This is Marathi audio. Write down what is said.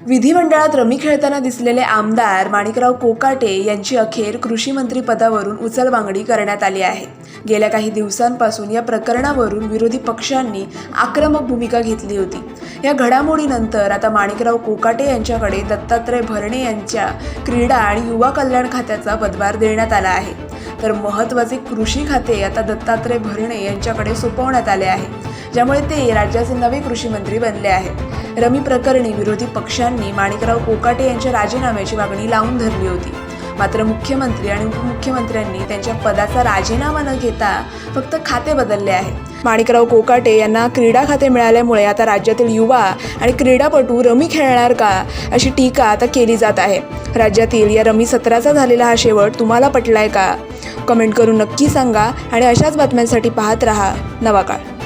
विधिमंडळात रमी खेळताना दिसलेले आमदार माणिकराव कोकाटे यांची अखेर कृषी मंत्री पदावरून उचलबांगडी करण्यात आली आहे। गेल्या काही दिवसांपासून या प्रकरणावरून विरोधी पक्षांनी आक्रमक भूमिका घेतली होती। या घडामोडीनंतर आता माणिकराव कोकाटे यांच्याकडे दत्तात्रय भरणे यांच्या क्रीडा आणि युवा कल्याण खात्याचा पदभार देण्यात आला आहे। तर महत्त्वाचे कृषी खाते आता दत्तात्रय भरणे यांच्याकडे सोपवण्यात आले आहे, ज्यामुळे ते राज्याचे नवे कृषी मंत्री बनले आहेत। रमी प्रकरणी विरोधी पक्षांनी माणिकराव कोकाटे यांच्या राजीनाम्याची मागणी लावून धरली होती। मात्र मुख्यमंत्री आणि उपमुख्यमंत्र्यांनी त्यांच्या पदाचा राजीनामा न घेता फक्त खाते बदलले आहे। माणिकराव कोकाटे यांना क्रीडा खाते मिळाल्यामुळे आता राज्यातील युवा आणि क्रीडापटू रमी खेळणार का, अशी टीका आता केली जात आहे। राज्यातील या रमी सत्राचा झालेला हा शेवट तुम्हाला पटलाय का? कमेंट करून नक्की सांगा आणि अशाच बातम्यांसाठी पाहत रहा नवा काळ।